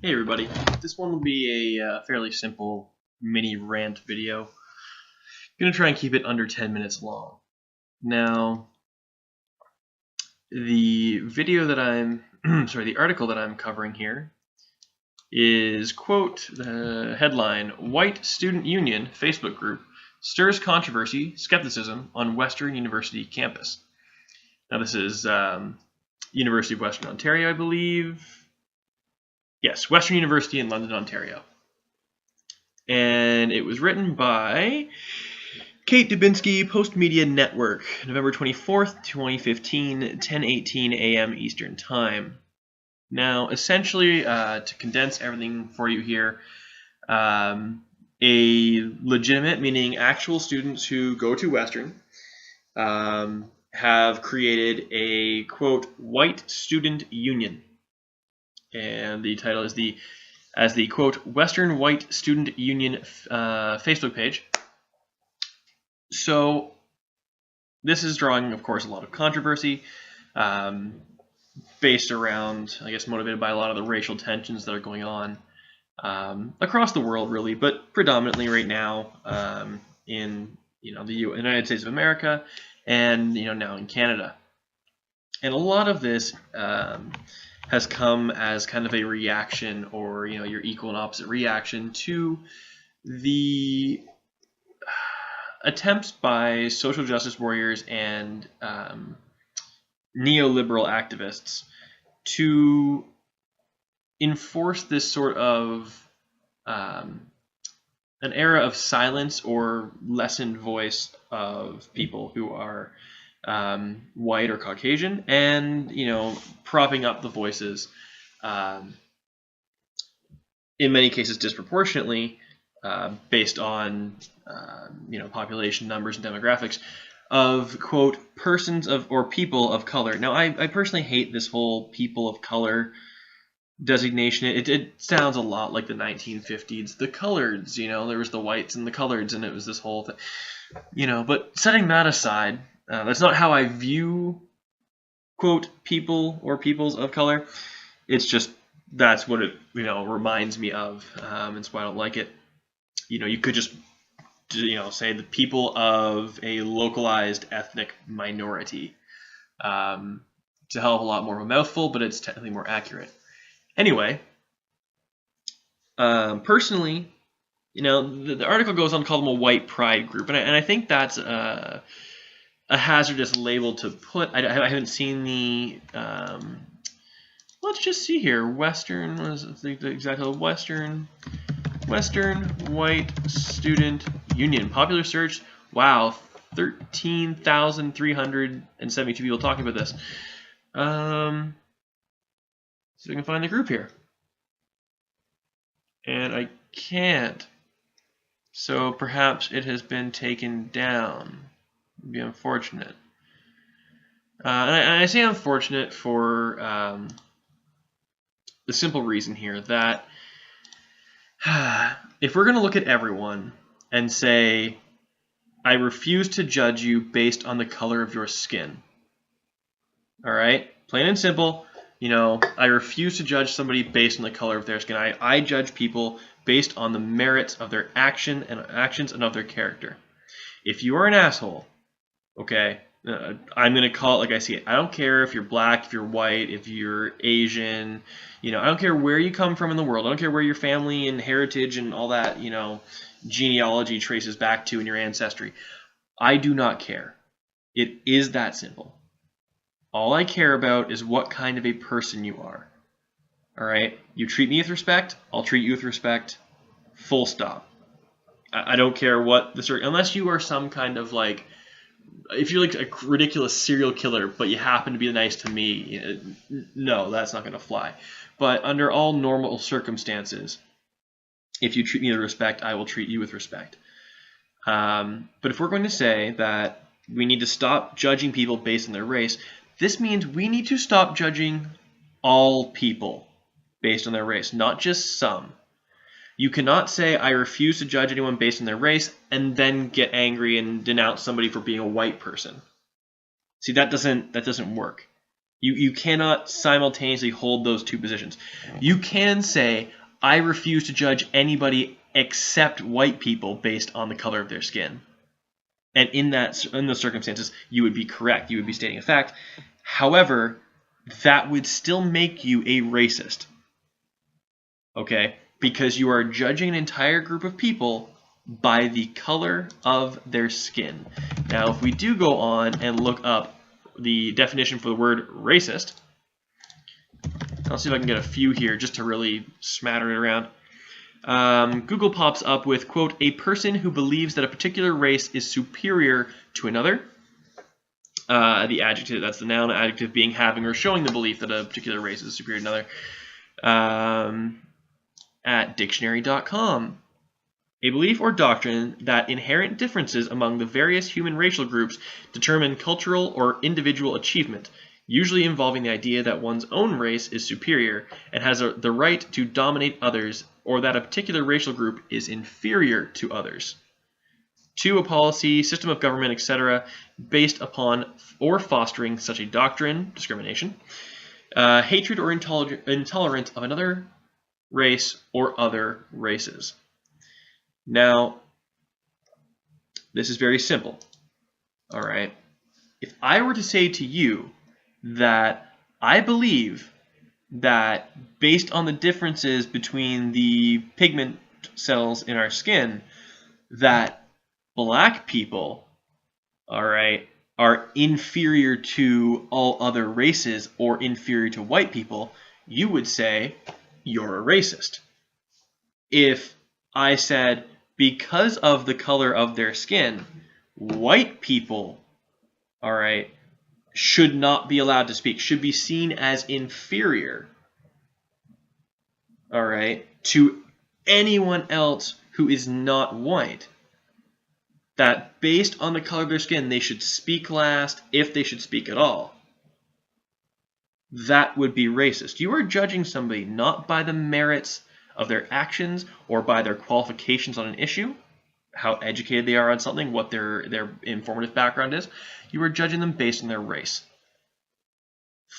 Hey everybody, this one will be a fairly simple mini rant video. I'm going to try and keep it under 10 minutes long. Now, the article that I'm covering here is, quote, the headline, White Student Union Facebook Group Stirs Controversy, Skepticism on Western University Campus. Now this is University of Western Ontario, I believe. Yes, Western University in London, Ontario. And it was written by Kate Dubinsky, Post Media Network, November 24th, 2015, 10:18 a.m. Eastern Time. Now, essentially, to condense everything for you here, a legitimate, meaning actual students who go to Western, have created a, quote, white student union. And the title is as the, quote, Western White Student Union Facebook page. So this is drawing, of course, a lot of controversy based around, I guess, motivated by a lot of the racial tensions that are going on across the world, really, but predominantly right now in the United States of America and now in Canada. And a lot of this has come as kind of a reaction, or your equal and opposite reaction to the attempts by social justice warriors and neoliberal activists to enforce this sort of an era of silence or lessened voice of people who are white or Caucasian, and propping up the voices, in many cases disproportionately, based on population numbers and demographics of, quote, persons of or people of color. Now, I personally hate this whole people of color designation. It sounds a lot like the 1950s, the coloreds. There was the whites and the coloreds, and it was this whole thing. But setting that aside, that's not how I view, quote, people or peoples of color. It's just that's what it reminds me of. That's why I don't like it. You could just say the people of a localized ethnic minority. It's a hell of a lot more of a mouthful, but it's technically more accurate. Anyway, personally, the article goes on to call them a white pride group, and I think that's a hazardous label to put. I haven't seen the. Let's just see here. Western was the exact title. Western White Student Union. Popular search. Wow, 13,372 people talking about this. So we can find the group here, and I can't. So perhaps it has been taken down. It'd be unfortunate. And I say unfortunate for the simple reason here that if we're going to look at everyone and say, I refuse to judge you based on the color of your skin, all right, plain and simple, I refuse to judge somebody based on the color of their skin. I judge people based on the merits of their actions and of their character. If you are an asshole, okay, I'm going to call it like I see it. I don't care if you're black, if you're white, if you're Asian, I don't care where you come from in the world. I don't care where your family and heritage and all that, genealogy traces back to in your ancestry. I do not care. It is that simple. All I care about is what kind of a person you are. All right? You treat me with respect, I'll treat you with respect. Full stop. I don't care what unless you are some kind of if you're like a ridiculous serial killer, but you happen to be nice to me, no, that's not going to fly. But under all normal circumstances, if you treat me with respect, I will treat you with respect. But if we're going to say that we need to stop judging people based on their race, this means we need to stop judging all people based on their race, not just some. You cannot say, I refuse to judge anyone based on their race, and then get angry and denounce somebody for being a white person. See, that doesn't work. You cannot simultaneously hold those two positions. You can say, I refuse to judge anybody except white people based on the color of their skin. And in those circumstances, you would be correct. You would be stating a fact. However, that would still make you a racist. Okay? Because you are judging an entire group of people by the color of their skin. Now, if we do go on and look up the definition for the word racist, I'll see if I can get a few here just to really smatter it around. Google pops up with, quote, a person who believes that a particular race is superior to another. The adjective, that's the noun, adjective being having or showing the belief that a particular race is superior to another. At dictionary.com. A belief or doctrine that inherent differences among the various human racial groups determine cultural or individual achievement, usually involving the idea that one's own race is superior and has the right to dominate others, or that a particular racial group is inferior to others. 2. A policy, system of government, etc., based upon or fostering such a doctrine, discrimination, hatred or intolerance of another race or other races. Now, this is very simple. All right. If I were to say to you that I believe that based on the differences between the pigment cells in our skin, that black people, all right, are inferior to all other races or inferior to white people, you would say you're a racist. If I said because of the color of their skin, white people, all right, should not be allowed to speak, should be seen as inferior, all right, to anyone else who is not white, that based on the color of their skin, they should speak last, if they should speak at all, that would be racist. You are judging somebody not by the merits of their actions or by their qualifications on an issue, how educated they are on something, what their informative background is. You are judging them based on their race.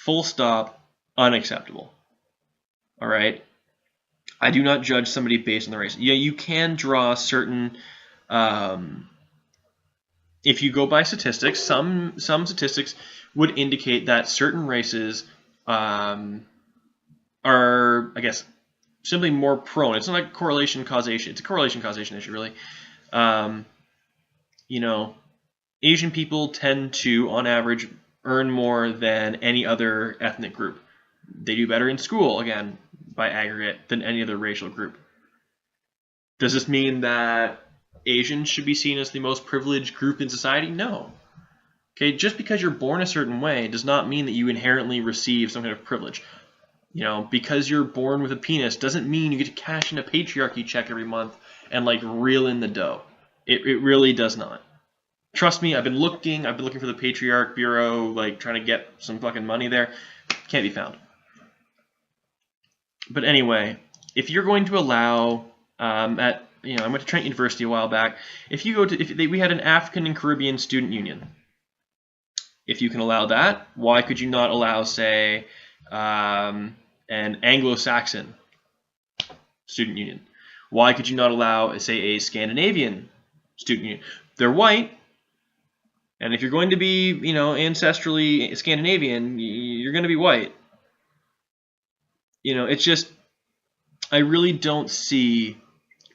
Full stop, unacceptable. All right? I do not judge somebody based on their race. Yeah, you can draw certain, if you go by statistics, some statistics would indicate that certain races are, I guess, simply more prone. It's not like correlation causation. It's a correlation causation issue, really. You know, Asian people tend to, on average, earn more than any other ethnic group. They do better in school, again, by aggregate, than any other racial group. Does this mean that Asians should be seen as the most privileged group in society? No. Okay, just because you're born a certain way does not mean that you inherently receive some kind of privilege. You know, because you're born with a penis doesn't mean you get to cash in a patriarchy check every month and like reel in the dough. It really does not. Trust me, I've been looking for the Patriarch Bureau, like trying to get some fucking money there. Can't be found. But anyway, if you're going to allow I went to Trent University a while back. We had an African and Caribbean student union. If you can allow that, why could you not allow, say, an Anglo-Saxon student union? Why could you not allow, say, a Scandinavian student union? They're white, and if you're going to be, ancestrally Scandinavian, you're going to be white. It's just, I really don't see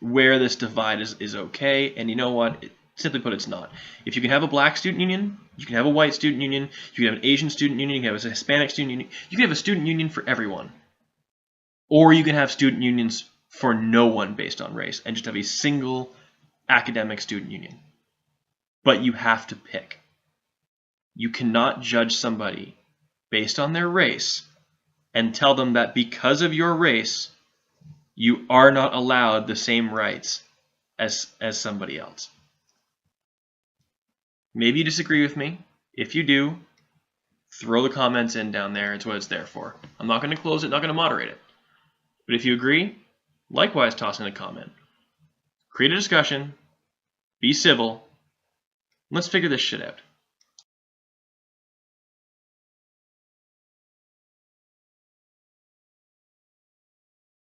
where this divide is okay, and you know what? Simply put, it's not. If you can have a black student union, you can have a white student union, you can have an Asian student union, you can have a Hispanic student union, you can have a student union for everyone. Or you can have student unions for no one based on race, and just have a single academic student union. But you have to pick. You cannot judge somebody based on their race and tell them that because of your race, you are not allowed the same rights as somebody else. Maybe you disagree with me. If you do, throw the comments in down there. It's what it's there for. I'm not going to close it, not going to moderate it. But if you agree, likewise toss in a comment. Create a discussion. Be civil. Let's figure this shit out.